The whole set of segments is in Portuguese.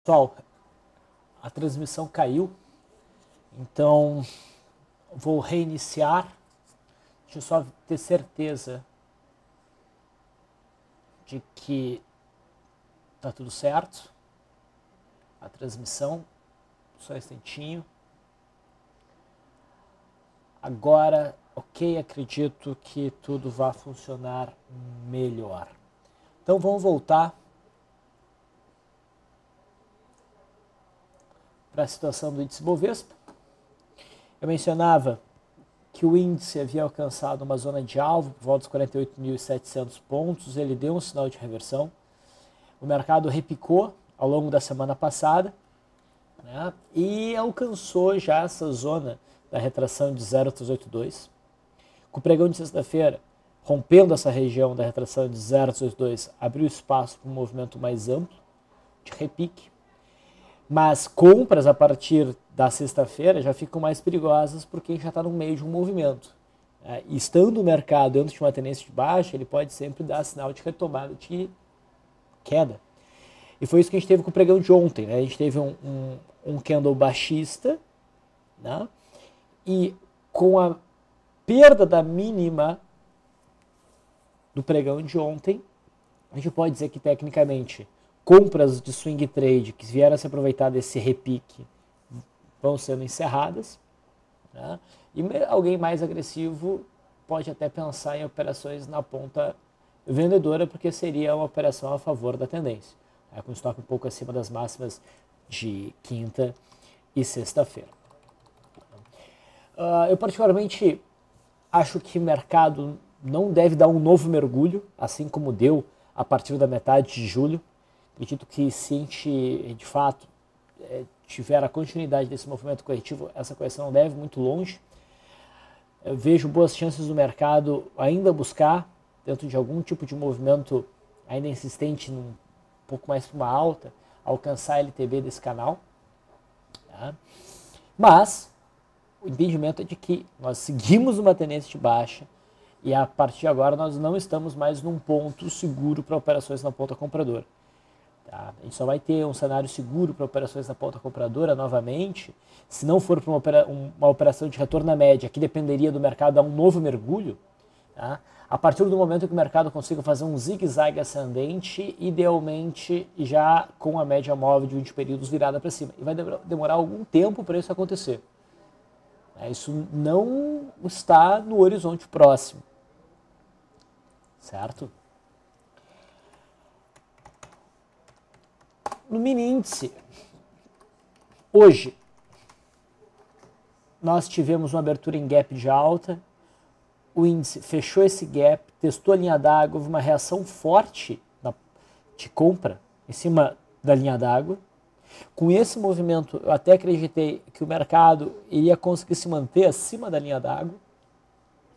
Pessoal, a transmissão caiu, então vou reiniciar. Deixa eu só ter certeza de que tá tudo certo. A transmissão, só um instantinho. Agora, ok, acredito que tudo vai funcionar melhor. Então vamos voltar para a situação do índice Bovespa. Eu mencionava que o índice havia alcançado uma zona de alvo por volta dos 48.700 pontos, ele deu um sinal de reversão. O mercado repicou ao longo da semana passada, né, e alcançou já essa zona da retração de 0,382. Com o pregão de sexta-feira, rompendo essa região da retração de 0,382, abriu espaço para um movimento mais amplo de repique. Mas compras a partir da sexta-feira já ficam mais perigosas por quem já está no meio de um movimento. E estando o mercado dentro de uma tendência de baixa, ele pode sempre dar sinal de retomada de queda. E foi isso que a gente teve com o pregão de ontem, né? A gente teve um candle baixista, né? E com a perda da mínima do pregão de ontem, a gente pode dizer que tecnicamente compras de swing trade que vieram a se aproveitar desse repique vão sendo encerradas, né? E alguém mais agressivo pode até pensar em operações na ponta vendedora, porque seria uma operação a favor da tendência, com estoque um pouco acima das máximas de quinta e sexta-feira. Eu particularmente acho que o mercado não deve dar um novo mergulho, assim como deu a partir da metade de julho. Acredito que se a gente, de fato, tiver a continuidade desse movimento corretivo, essa correção não deve muito longe. Eu vejo boas chances do mercado ainda buscar, dentro de algum tipo de movimento ainda insistente, um pouco mais para uma alta, alcançar a LTB desse canal. Tá? Mas o entendimento é de que nós seguimos uma tendência de baixa e a partir de agora nós não estamos mais num ponto seguro para operações na ponta compradora. Tá? A gente só vai ter um cenário seguro para operações na ponta compradora novamente, se não for para uma operação de retorno à média, que dependeria do mercado dar um novo mergulho, tá? A partir do momento que o mercado consiga fazer um zigue-zague ascendente, idealmente já com a média móvel de 20 períodos virada para cima. E vai demorar algum tempo para isso acontecer. Isso não está no horizonte próximo, certo? No mini índice, hoje, nós tivemos uma abertura em gap de alta, o índice fechou esse gap, testou a linha d'água, houve uma reação forte de compra em cima da linha d'água. Com esse movimento, eu até acreditei que o mercado iria conseguir se manter acima da linha d'água,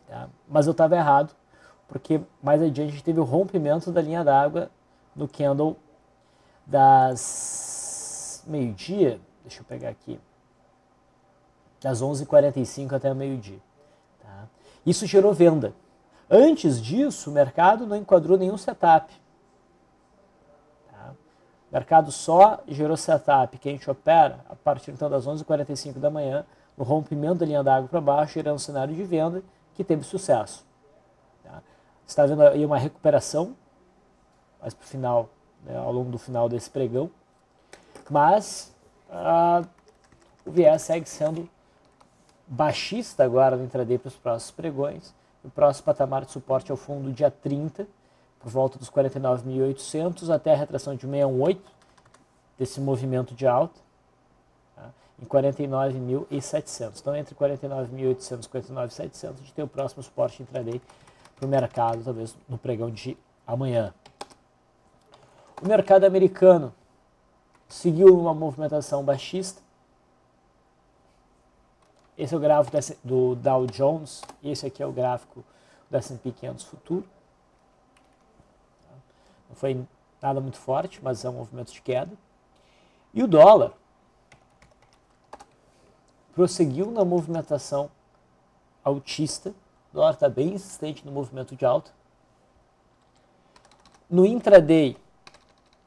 tá? Mas eu estava errado, porque mais adiante a gente teve o rompimento da linha d'água no candle das meio-dia, deixa eu pegar aqui, das 11h45 até meio-dia. Tá? Isso gerou venda. Antes disso, o mercado não enquadrou nenhum setup. Tá? O mercado só gerou setup que a gente opera a partir então das 11h45 da manhã, no rompimento da linha d'água para baixo, gerando um cenário de venda que teve sucesso. Tá? Você está vendo aí uma recuperação, mais para o final, né, ao longo do final desse pregão, mas o viés segue sendo baixista agora no intraday para os próximos pregões. O próximo patamar de suporte é o fundo dia 30, por volta dos 49.800 até a retração de 618 desse movimento de alta, tá, em 49.700. Então, entre 49.800 e 49.700, a gente tem o próximo suporte intraday para o mercado, talvez no pregão de amanhã. O mercado americano seguiu uma movimentação baixista. Esse é o gráfico do Dow Jones, e esse aqui é o gráfico do S&P 500 futuro. Não foi nada muito forte, mas é um movimento de queda. E o dólar prosseguiu na movimentação altista. O dólar está bem insistente no movimento de alta. No intraday,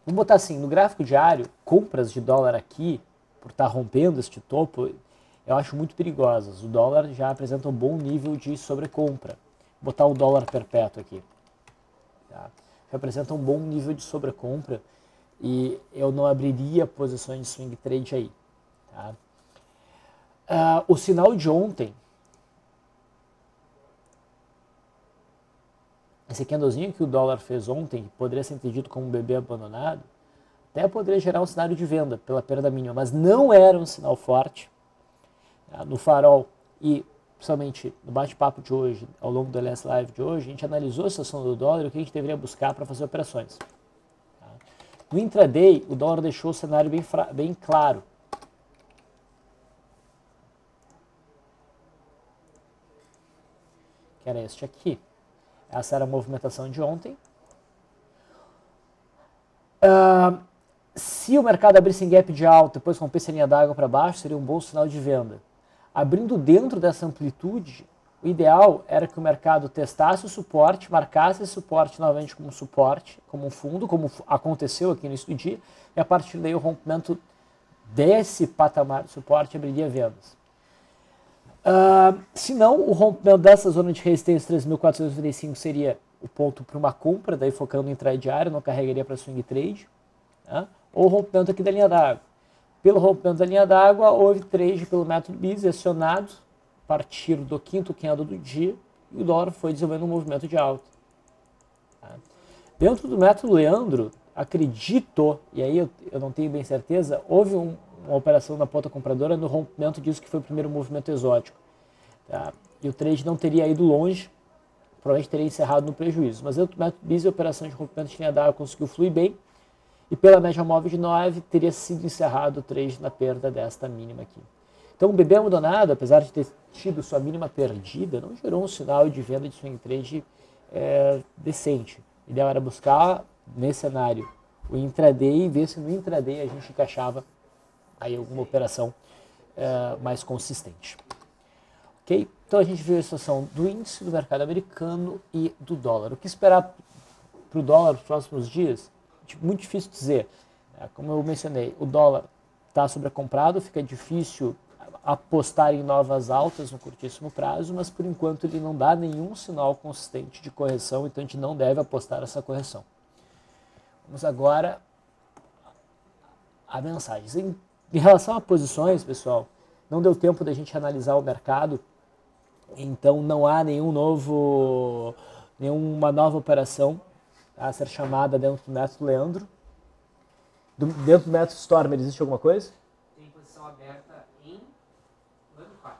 Vamos botar assim, no gráfico diário, compras de dólar aqui, por estar rompendo este topo, eu acho muito perigosas. O dólar já apresenta um bom nível de sobrecompra. Vou botar o dólar perpétuo aqui. Tá? Já apresenta um bom nível de sobrecompra e eu não abriria posições de swing trade aí. Tá? O sinal de ontem, esse candlezinho que o dólar fez ontem, que poderia ser entendido como um bebê abandonado, até poderia gerar um cenário de venda pela perda mínima, mas não era um sinal forte. Tá? No farol e principalmente no bate-papo de hoje, ao longo do LS Live de hoje, a gente analisou a situação do dólar e o que a gente deveria buscar para fazer operações. Tá? No intraday, o dólar deixou o cenário bem claro. Que era este aqui. Essa era a movimentação de ontem. Se o mercado abrisse em gap de alta, depois rompesse a linha d'água para baixo, seria um bom sinal de venda. Abrindo dentro dessa amplitude, o ideal era que o mercado testasse o suporte, marcasse esse suporte novamente como suporte, como um fundo, como aconteceu aqui no início do dia, e a partir daí o rompimento desse patamar de suporte abriria vendas. Se não, o rompimento dessa zona de resistência 3.495 seria o ponto para uma compra, daí focando em trade diário, não carregaria para swing trade, tá? Ou o rompimento aqui da linha d'água. Pelo rompimento da linha d'água, houve trade pelo método BIS acionado a partir do quinto candle do dia e o dólar foi desenvolvendo um movimento de alta. Tá? Dentro do método Leandro, acredito, e aí eu não tenho bem certeza, houve uma operação na ponta compradora no rompimento disso que foi o primeiro movimento exótico. Tá? E o trade não teria ido longe, provavelmente teria encerrado no prejuízo. Mas dentro do método BIS, a operação de rompimento de linha d'água conseguiu fluir bem, e pela média móvel de 9, teria sido encerrado o trade na perda desta mínima aqui. Então o bebê abandonado, apesar de ter tido sua mínima perdida, não gerou um sinal de venda de swing trade decente. O ideal era buscar, nesse cenário, o intraday e ver se no intraday a gente encaixava aí alguma operação mais consistente. Ok? Então a gente viu a situação do índice, do mercado americano e do dólar. O que esperar para o dólar nos próximos dias? Muito difícil dizer. Como eu mencionei, o dólar está sobrecomprado, fica difícil apostar em novas altas no curtíssimo prazo, mas por enquanto ele não dá nenhum sinal consistente de correção, então a gente não deve apostar nessa correção. Vamos agora a mensagens. Em relação a posições, pessoal, não deu tempo da gente analisar o mercado, então não há nenhuma nova operação a ser chamada dentro do método Leandro. Dentro do método Stormer existe alguma coisa? Tem posição aberta em Lame 4.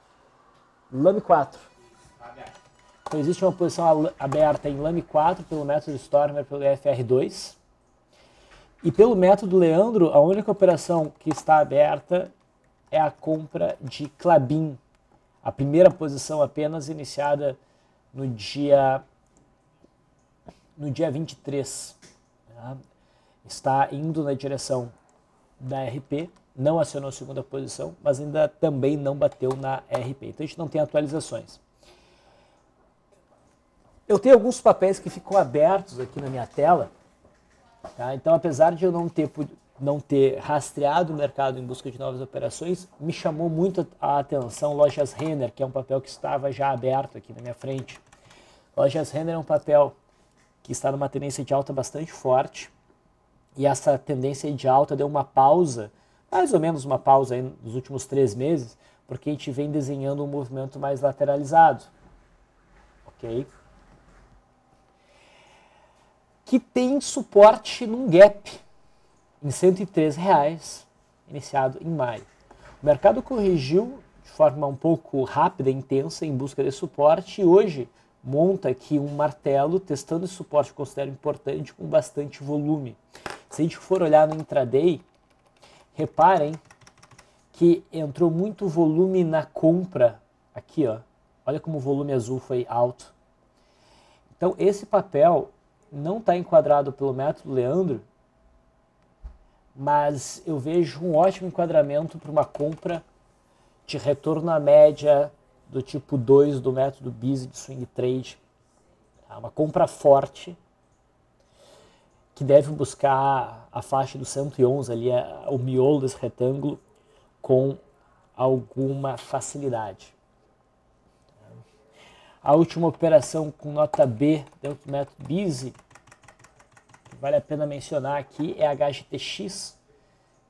Lame 4. Está aberta. Então existe uma posição aberta em Lame 4 pelo método Stormer, pelo FR2. E pelo método Leandro, a única operação que está aberta é a compra de Klabin. A primeira posição apenas iniciada no dia 23. Tá? Está indo na direção da RP, não acionou a segunda posição, mas ainda também não bateu na RP. Então a gente não tem atualizações. Eu tenho alguns papéis que ficam abertos aqui na minha tela. Tá? Então, apesar de eu não ter rastreado o mercado em busca de novas operações, me chamou muito a atenção Lojas Renner, que é um papel que estava já aberto aqui na minha frente. Lojas Renner é um papel que está numa tendência de alta bastante forte, e essa tendência de alta deu uma pausa, mais ou menos uma pausa aí nos últimos 3 meses, porque a gente vem desenhando um movimento mais lateralizado. Ok? Que tem suporte num gap em R$ 103, iniciado em maio. O mercado corrigiu de forma um pouco rápida e intensa em busca desse suporte e hoje monta aqui um martelo testando esse suporte que eu considero importante com bastante volume. Se a gente for olhar no intraday, reparem que entrou muito volume na compra aqui, ó. Olha como o volume azul foi alto. Então esse papel não está enquadrado pelo método Leandro, mas eu vejo um ótimo enquadramento para uma compra de retorno à média do tipo 2 do método BIS de swing trade. Uma compra forte que deve buscar a faixa do 111 ali, o miolo desse retângulo, com alguma facilidade. A última operação com nota B dentro do método BISE, que vale a pena mencionar aqui, é a HGTX,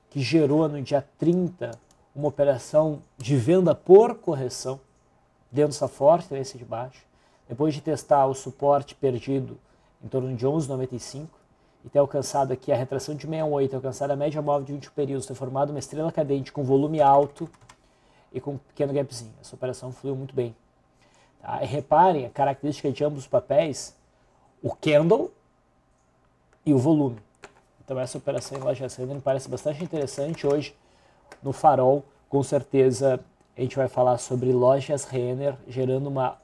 que gerou no dia 30 uma operação de venda por correção dentro dessa forte tendência de baixo, depois de testar o suporte perdido em torno de 11,95 e ter alcançado aqui a retração de 68, alcançado a média móvel de 21 períodos, ter formado uma estrela cadente com volume alto e com um pequeno gapzinho. Essa operação fluiu muito bem. Tá? E reparem a característica de ambos os papéis, o candle e o volume. Então essa operação em lojas Renner me parece bastante interessante. Hoje, no Farol, com certeza a gente vai falar sobre lojas Renner, gerando uma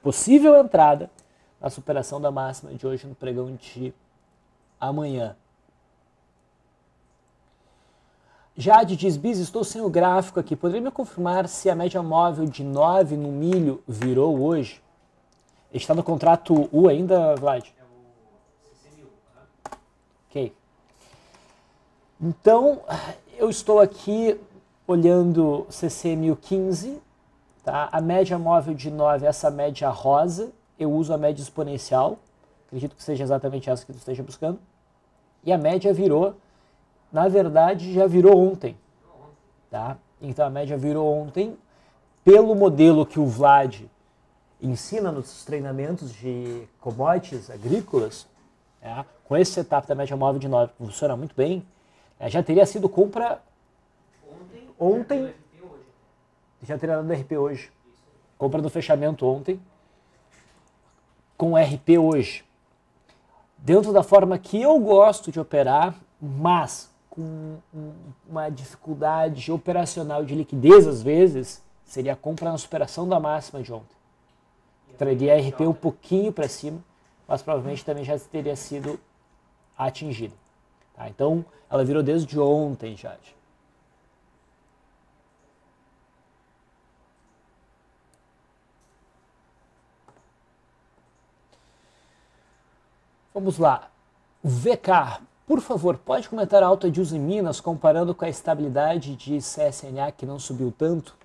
possível entrada na superação da máxima de hoje no pregão de amanhã. Jade diz, Bis, estou sem o gráfico aqui. Poderia me confirmar se a média móvel de 9 no milho virou hoje? Está no contrato U ainda, Vlad? É o CC1000. Ok. Então, eu estou aqui olhando CC1015, tá? A média móvel de 9 é essa média rosa. Eu uso a média exponencial. Acredito que seja exatamente essa que tu esteja buscando. E a média virou, na verdade, já virou ontem. Tá? Então a média virou ontem pelo modelo que o Vlad ensina nos treinamentos de commodities agrícolas, né? Com esse setup da média móvel de 9, que funciona muito bem, já teria sido compra ontem, já teria dado RP hoje. Compra no fechamento ontem, com RP hoje. Dentro da forma que eu gosto de operar, mas com uma dificuldade operacional de liquidez às vezes, seria a compra na superação da máxima de ontem. Traria RP um pouquinho para cima, mas provavelmente também já teria sido atingida. Tá? Então, ela virou desde ontem, Jade. Vamos lá. VK, por favor, pode comentar a alta de Usiminas comparando com a estabilidade de CSNA que não subiu tanto?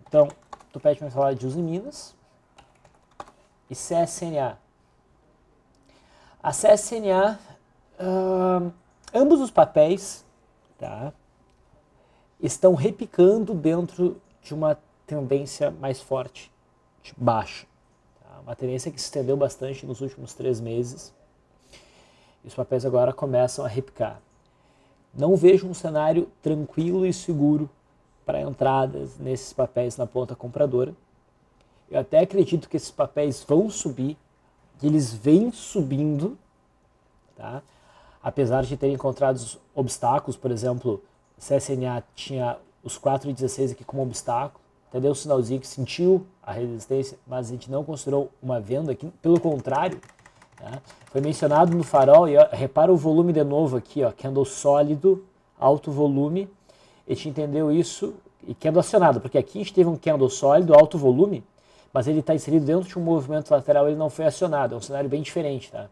Então, tu pede para falar de Usiminas e CSNA. A CSNA, ambos os papéis, tá, estão repicando dentro de uma tendência mais forte, de baixa. Uma tendência que se estendeu bastante nos últimos 3 meses. E os papéis agora começam a repicar. Não vejo um cenário tranquilo e seguro para entradas nesses papéis na ponta compradora. Eu até acredito que esses papéis vão subir, que eles vêm subindo, tá? Apesar de terem encontrado obstáculos, por exemplo, a CSNA tinha os 4,16 aqui como obstáculo, até deu um sinalzinho que sentiu a resistência, mas a gente não considerou uma venda aqui, pelo contrário, tá? Foi mencionado no farol, e ó, repara o volume de novo aqui, ó, candle sólido, alto volume, a gente entendeu isso, e candle acionado, porque aqui a gente teve um candle sólido, alto volume, mas ele está inserido dentro de um movimento lateral, ele não foi acionado, é um cenário bem diferente, tá?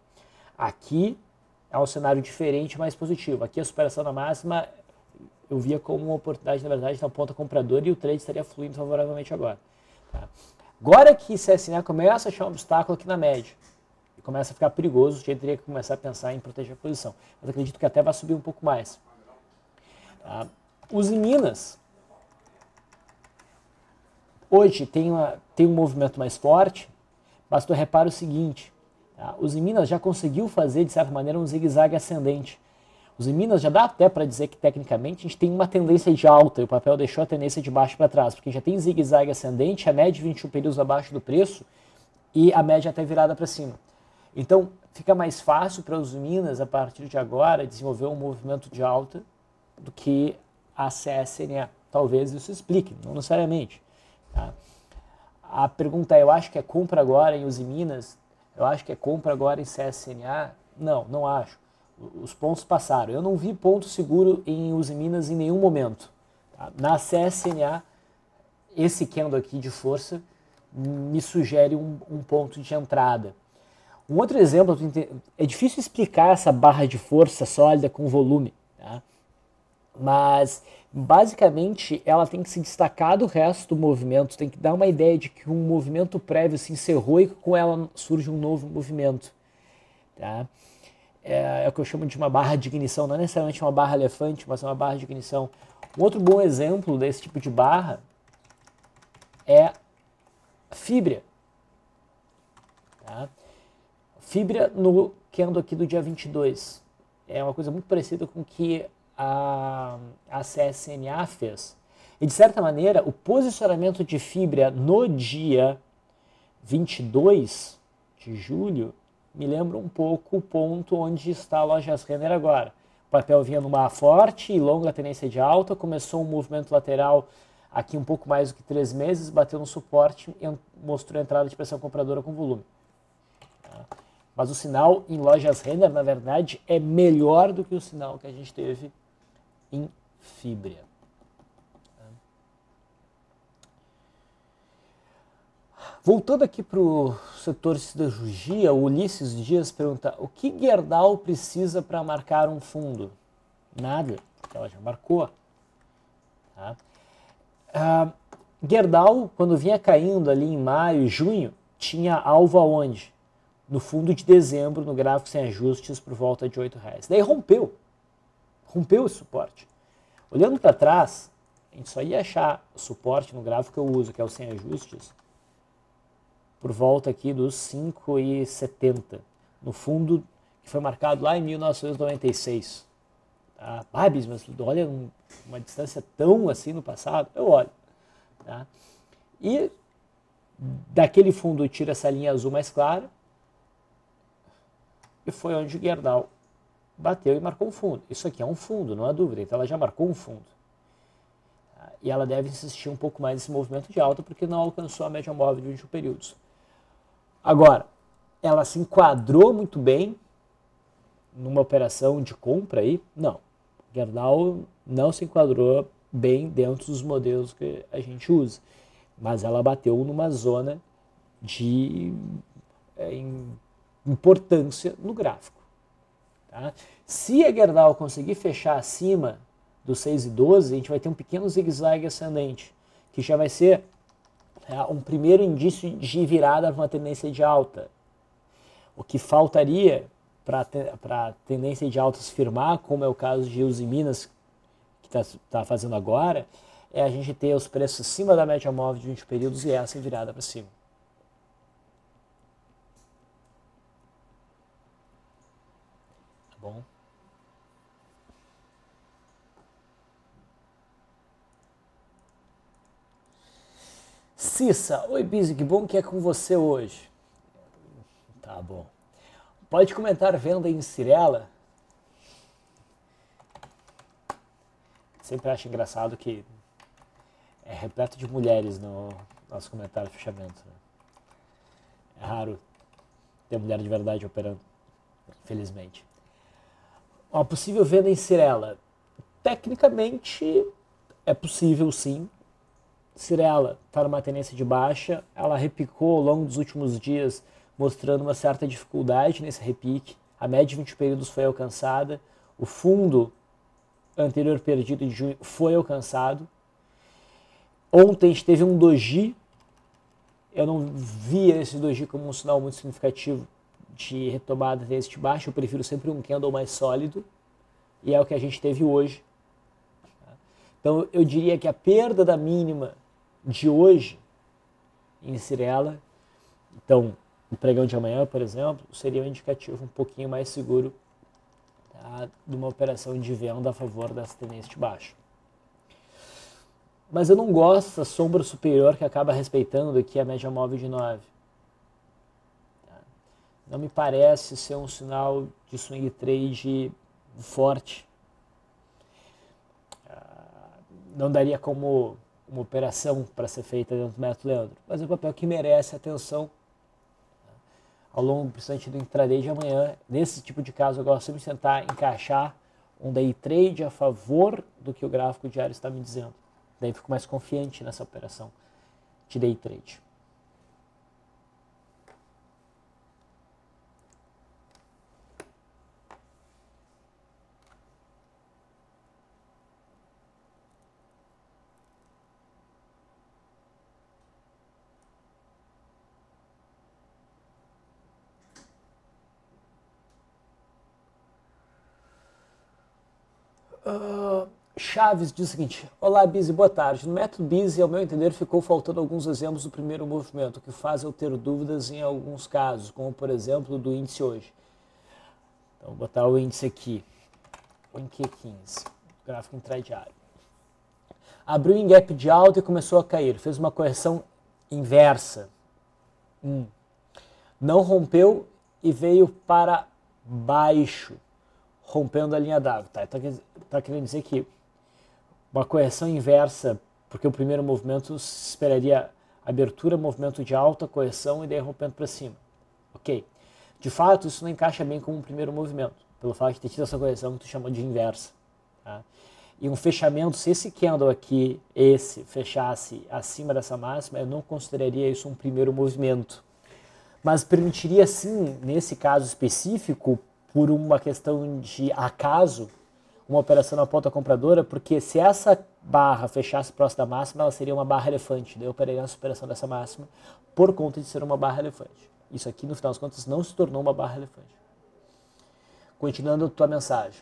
Aqui é um cenário diferente, mais positivo, aqui a superação da máxima eu via como uma oportunidade, na verdade, na ponta compradora e o trade estaria fluindo favoravelmente agora. Tá? Agora que CSNA começa a achar um obstáculo aqui na média, e começa a ficar perigoso, o trade teria que começar a pensar em proteger a posição. Mas acredito que até vai subir um pouco mais. Tá? Os em Minas, hoje tem um movimento mais forte, mas tu repara o seguinte, tá? Os em Minas já conseguiu fazer, de certa maneira, um zigue-zague ascendente. Os em Minas já dá até para dizer que, tecnicamente, a gente tem uma tendência de alta e o papel deixou a tendência de baixo para trás, porque já tem zigue-zague ascendente, a média de 21 períodos abaixo do preço e a média até virada para cima. Então, fica mais fácil para os Minas, a partir de agora, desenvolver um movimento de alta do que a CSNA. Talvez isso explique, não necessariamente. Tá? A pergunta é, eu acho que é compra agora em Uzi Minas? Eu acho que é compra agora em CSNA? Não, não acho. Os pontos passaram. Eu não vi ponto seguro em Uzi Minas em nenhum momento. Tá? Na CSNA, esse candle aqui de força me sugere um ponto de entrada. Um outro exemplo, é difícil explicar essa barra de força sólida com volume, tá? Mas basicamente ela tem que se destacar do resto do movimento, tem que dar uma ideia de que um movimento prévio se encerrou e com ela surge um novo movimento. Tá? É o que eu chamo de uma barra de ignição, não é necessariamente uma barra elefante, mas uma barra de ignição. Um outro bom exemplo desse tipo de barra é fibra. Tá? Fibra no candle aqui do dia 22. É uma coisa muito parecida com o que a CSNA fez. E de certa maneira, o posicionamento de fibra no dia 22 de julho me lembra um pouco o ponto onde está a Lojas Renner agora. O papel vinha numa forte e longa tendência de alta, começou um movimento lateral aqui um pouco mais do que 3 meses, bateu no suporte e mostrou a entrada de pressão compradora com volume. Mas o sinal em Lojas Renner, na verdade, é melhor do que o sinal que a gente teve em fibra. Voltando aqui para o setor de siderurgia, o Ulisses Dias pergunta: o que Gerdau precisa para marcar um fundo? Nada, porque ela já marcou. Tá? Gerdau, quando vinha caindo ali em maio e junho, tinha alvo aonde? No fundo de dezembro, no gráfico sem ajustes, por volta de R$ 8,00. Daí rompeu esse suporte. Olhando para trás, a gente só ia achar suporte no gráfico que eu uso, que é o sem ajustes, por volta aqui dos 5,70, no fundo que foi marcado lá em 1996. Tá? Mas olha uma distância tão assim no passado, eu olho. Tá? E daquele fundo eu tiro essa linha azul mais clara, e foi onde o Gerdau bateu e marcou um fundo. Isso aqui é um fundo, não há dúvida, então ela já marcou um fundo. E ela deve insistir um pouco mais nesse movimento de alta, porque não alcançou a média móvel de 21 períodos. Agora, ela se enquadrou muito bem numa operação de compra aí? Não. Gerdau não se enquadrou bem dentro dos modelos que a gente usa, mas ela bateu numa zona de importância no gráfico. Tá? Se a Gerdau conseguir fechar acima dos 6,12, a gente vai ter um pequeno zigue-zague ascendente, que já vai ser um primeiro indício de virada para uma tendência de alta. O que faltaria para a tendência de alta se firmar, como é o caso de Uzi Minas, que está fazendo agora, é a gente ter os preços acima da média móvel de 20 períodos e essa virada para cima. Tá bom? Cissa, oi Bizi, que bom que é com você hoje. Tá bom. Pode comentar venda em Cirela? Sempre acho engraçado que é repleto de mulheres no nosso comentário de fechamento. Né? É raro ter mulher de verdade operando, infelizmente. Uma possível venda em Cirela. Tecnicamente é possível sim. Cirela está numa tendência de baixa, ela repicou ao longo dos últimos dias, mostrando uma certa dificuldade nesse repique. A média de 20 períodos foi alcançada, o fundo anterior perdido de junho foi alcançado. Ontem a gente teve um doji, eu não via esse doji como um sinal muito significativo de retomada da tendência de baixa, eu prefiro sempre um candle mais sólido, e é o que a gente teve hoje. Então eu diria que a perda da mínima de hoje em Cirela, então o pregão de amanhã, por exemplo, seria um indicativo um pouquinho mais seguro, tá, de uma operação de venda a favor dessa tendência de baixa. Mas eu não gosto da sombra superior que acaba respeitando aqui a média móvel de 9. Tá? Não me parece ser um sinal de swing trade forte. Não daria como uma operação para ser feita dentro do método Leandro, mas é um papel que merece atenção ao longo, principalmente do intraday de amanhã. Nesse tipo de caso, eu gosto sempre de tentar encaixar um day trade a favor do que o gráfico diário está me dizendo. Daí fico mais confiante nessa operação de day trade. Chaves diz o seguinte: olá, Bizi, boa tarde. No método Bizi, ao meu entender, ficou faltando alguns exemplos do primeiro movimento, que faz eu ter dúvidas em alguns casos, como por exemplo do índice hoje. Então, vou botar o índice aqui, o Q15, gráfico intradiário. Abriu em gap de alta e começou a cair, fez uma correção inversa. Não rompeu e veio para baixo, rompendo a linha d'água. Tá querendo dizer que uma correção inversa, porque o primeiro movimento esperaria abertura, movimento de alta, correção e daí rompendo para cima. Ok. De fato, isso não encaixa bem com o primeiro movimento, pelo fato de ter tido essa correção que tu chamou de inversa. Tá? E um fechamento, se esse candle aqui, fechasse acima dessa máxima, eu não consideraria isso um primeiro movimento. Mas permitiria sim, nesse caso específico, por uma questão de acaso, uma operação na ponta compradora, porque se essa barra fechasse próximo da máxima, ela seria uma barra elefante. Daí eu operaria na superação dessa máxima por conta de ser uma barra elefante. Isso aqui, no final das contas, não se tornou uma barra elefante. Continuando a tua mensagem.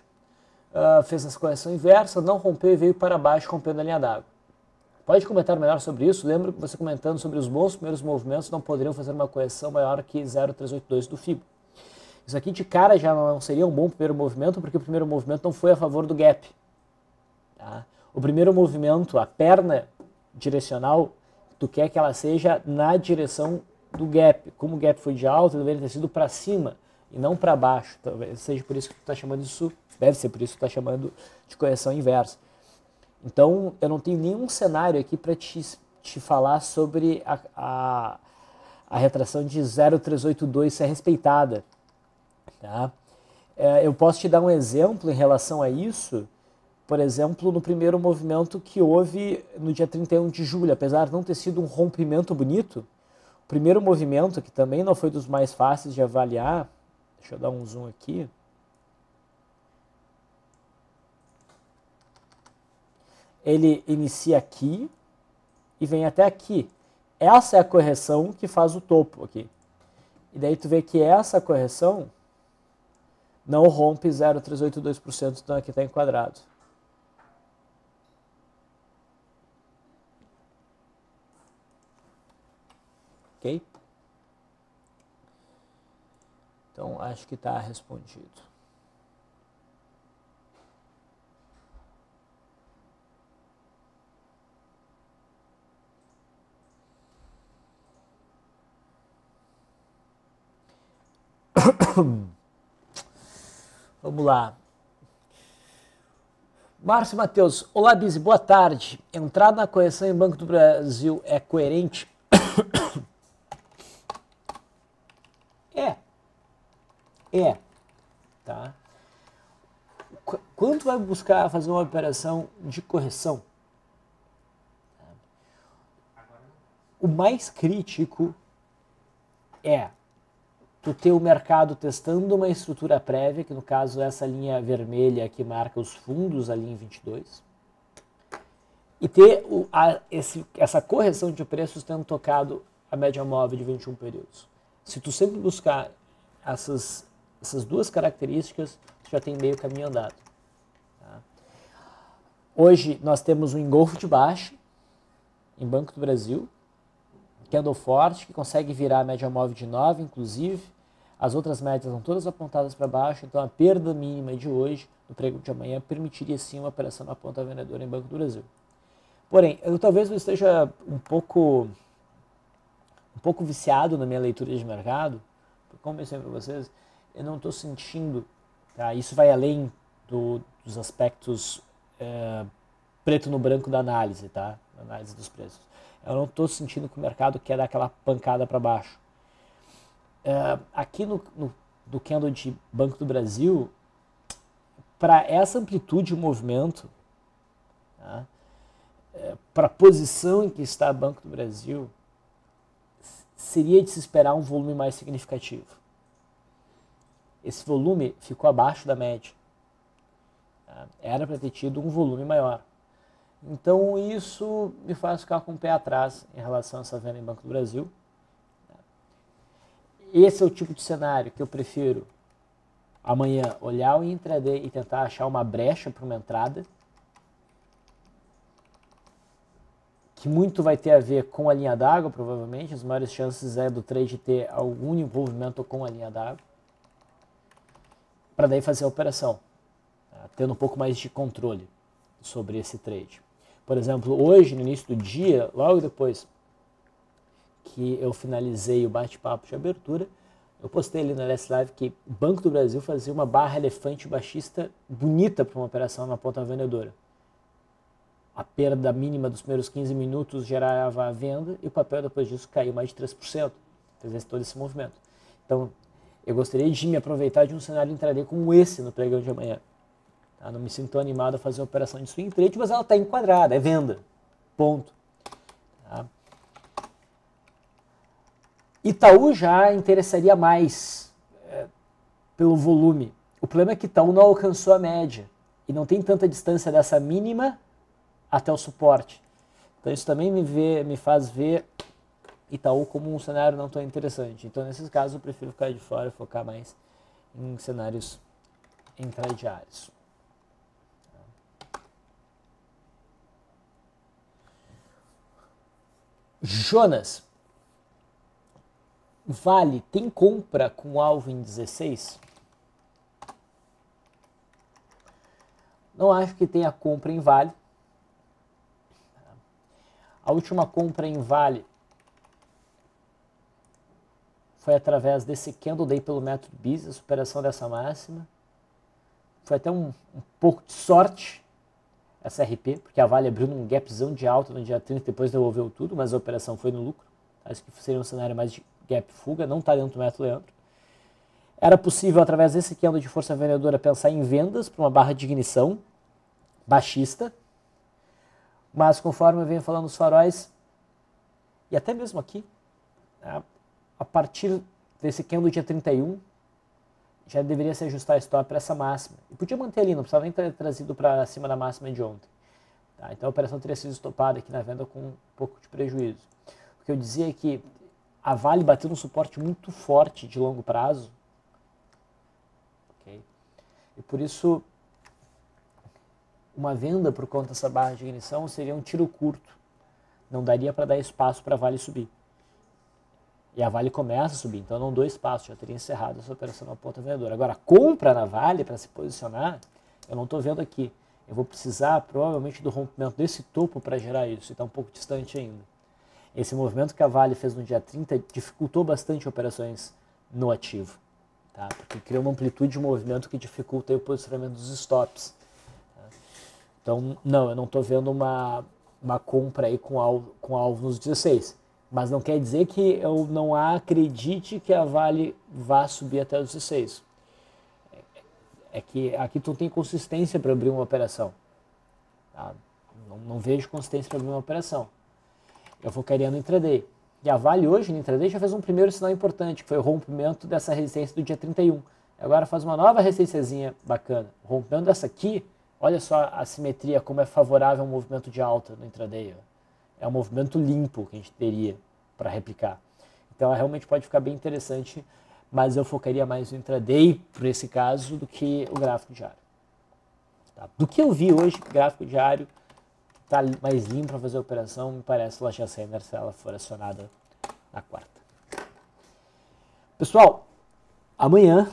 Fez essa correção inversa, não rompeu e veio para baixo, rompendo a linha d'água. Pode comentar melhor sobre isso? Lembro que você comentando sobre os bons primeiros movimentos não poderiam fazer uma correção maior que 0,382 do FIBO. Isso aqui de cara já não seria um bom primeiro movimento, porque o primeiro movimento não foi a favor do gap. Tá? O primeiro movimento, a perna direcional, tu quer que ela seja na direção do gap. Como o gap foi de alta, deveria ter sido para cima e não para baixo. Talvez seja por isso que tu está chamando isso, deve ser por isso que tu está chamando de correção inversa. Então, eu não tenho nenhum cenário aqui para te falar sobre a retração de 0,382 ser respeitada. Tá? Eu posso te dar um exemplo em relação a isso, por exemplo, no primeiro movimento que houve no dia 31 de julho, apesar de não ter sido um rompimento bonito, o primeiro movimento, que também não foi dos mais fáceis de avaliar, deixa eu dar um zoom aqui, ele inicia aqui e vem até aqui. Essa é a correção que faz o topo aqui. E daí tu vê que essa correção não rompe 0,382%, então aqui está enquadrado. Ok? Então acho que está respondido. Vamos lá. Márcio Matheus, olá Bizi, boa tarde. Entrada na correção em Banco do Brasil é coerente? Tá? Quando vai buscar fazer uma operação de correção? O mais crítico é tu ter o mercado testando uma estrutura prévia, que no caso é essa linha vermelha que marca os fundos ali em 22, e ter essa correção de preços tendo tocado a média móvel de 21 períodos. Se tu sempre buscar essas duas características, tu já tem meio caminho andado. Tá? Hoje nós temos um engolfo de baixa em Banco do Brasil, candle forte, que consegue virar a média móvel de 9, inclusive. As outras médias estão todas apontadas para baixo, então a perda mínima de hoje, no pregão de amanhã, permitiria sim uma operação na ponta vendedora em Banco do Brasil. Porém, talvez eu esteja um pouco viciado na minha leitura de mercado, porque, como eu sempre para vocês, eu não estou sentindo, tá? Isso vai além dos aspectos preto no branco da análise, tá? Da análise dos preços. Eu não estou sentindo que o mercado quer dar aquela pancada para baixo. Aqui do candle de Banco do Brasil, para essa amplitude de movimento, tá? Para a posição em que está Banco do Brasil, seria de se esperar um volume mais significativo. Esse volume ficou abaixo da média. Tá? Era para ter tido um volume maior. Então isso me faz ficar com o pé atrás em relação a essa venda em Banco do Brasil. Esse é o tipo de cenário que eu prefiro amanhã olhar o intraday e tentar achar uma brecha para uma entrada, que muito vai ter a ver com a linha d'água, provavelmente. As maiores chances é do trade ter algum envolvimento com a linha d'água, para daí fazer a operação, tá? Tendo um pouco mais de controle sobre esse trade. Por exemplo, hoje, no início do dia, logo depois que eu finalizei o bate-papo de abertura, eu postei ali na LS Live que o Banco do Brasil fazia uma barra elefante baixista bonita para uma operação na ponta vendedora. A perda mínima dos primeiros 15 minutos gerava a venda e o papel depois disso caiu mais de 3%. Fez todo esse movimento. Então, eu gostaria de me aproveitar de um cenário intraday como esse no pregão de amanhã. Tá? Não me sinto tão animado a fazer uma operação de swing trade, mas ela está enquadrada, é venda. Ponto. Tá? Itaú já interessaria mais pelo volume. O problema é que Itaú não alcançou a média e não tem tanta distância dessa mínima até o suporte. Então isso também me faz ver Itaú como um cenário não tão interessante. Então nesses casos eu prefiro ficar de fora e focar mais em cenários intradiários. Jonas, Vale tem compra com alvo em 16? Não acho que tenha compra em Vale. A última compra em Vale foi através desse candle day pelo método BIS, a superação dessa máxima. Foi até um pouco de sorte essa RP, porque a Vale abriu num gapzão de alta no dia 30, depois devolveu tudo, mas a operação foi no lucro. Acho que seria um cenário mais de gap fuga, não está dentro do método Leandro. Era possível, através desse candle de força vendedora, pensar em vendas para uma barra de ignição baixista, mas conforme eu venho falando nos faróis, e até mesmo aqui, a partir desse candle dia 31, já deveria se ajustar a stop para essa máxima. E podia manter ali, não precisava nem ter trazido para cima da máxima de ontem. Tá? Então a operação teria sido estopada aqui na venda com um pouco de prejuízo. O que eu dizia é que a Vale bateu um suporte muito forte de longo prazo. Okay? E por isso, uma venda por conta dessa barra de ignição seria um tiro curto. Não daria para dar espaço para a Vale subir. E a Vale começa a subir, então eu não dou espaço, já teria encerrado essa operação na ponta vendedora. Agora, compra na Vale para se posicionar, eu não estou vendo aqui. Eu vou precisar provavelmente do rompimento desse topo para gerar isso, e está um pouco distante ainda. Esse movimento que a Vale fez no dia 30 dificultou bastante operações no ativo, tá? Porque criou uma amplitude de movimento que dificulta o posicionamento dos stops. Tá? Então, não, eu não estou vendo uma compra aí com alvo nos 16. Mas não quer dizer que eu não acredite que a Vale vá subir até os 16. É que aqui tu tem consistência para abrir uma operação. Tá? Não vejo consistência para abrir uma operação. Eu focaria no intraday. E a Vale hoje no intraday já fez um primeiro sinal importante, que foi o rompimento dessa resistência do dia 31. Agora faz uma nova resistênciazinha bacana. O rompimento dessa aqui, olha só a simetria, como é favorável ao movimento de alta no intraday. É um movimento limpo que a gente teria para replicar. Então ela realmente pode ficar bem interessante, mas eu focaria mais no intraday, por esse caso, do que o gráfico diário. Tá? Do que eu vi hoje, gráfico diário está mais limpo para fazer a operação, me parece Loja Sender se ela for acionada na quarta. Pessoal, amanhã,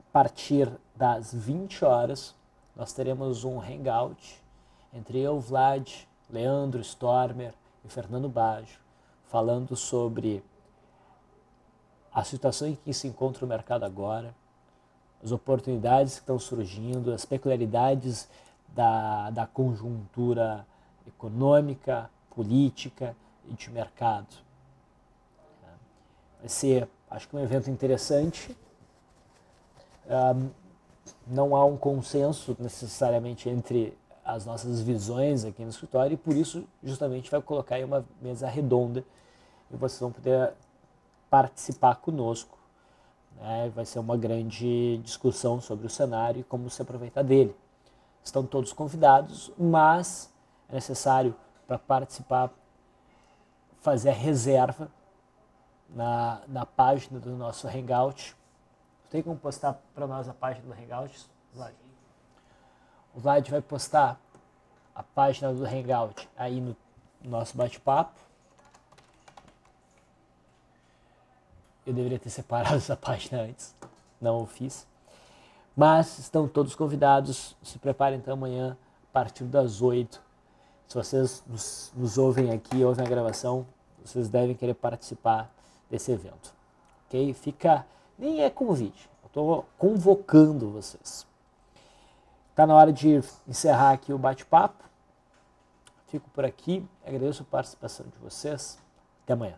a partir das 20 horas, nós teremos um hangout entre eu, Vlad, Leandro Stormer e Fernando Baggio, falando sobre a situação em que se encontra o mercado agora, as oportunidades que estão surgindo, as peculiaridades da conjuntura econômica, política e de mercado. Vai ser, acho que um evento interessante. Não há um consenso necessariamente entre as nossas visões aqui no escritório e por isso justamente vai colocar aí uma mesa redonda e vocês vão poder participar conosco. Né? Vai ser uma grande discussão sobre o cenário e como se aproveitar dele. Estão todos convidados, mas é necessário para participar fazer a reserva na página do nosso Hangout. tem como postar para nós a página do Hangout, Vlad? O Vlad vai postar a página do Hangout aí no nosso bate-papo. Eu deveria ter separado essa página antes, não o fiz. Mas estão todos convidados, se preparem então amanhã, a partir das 8. Se vocês nos ouvem aqui, ouvem a gravação, vocês devem querer participar desse evento. Ok? Nem é convite, eu estou convocando vocês. Está na hora de encerrar aqui o bate-papo. Fico por aqui, agradeço a participação de vocês. Até amanhã.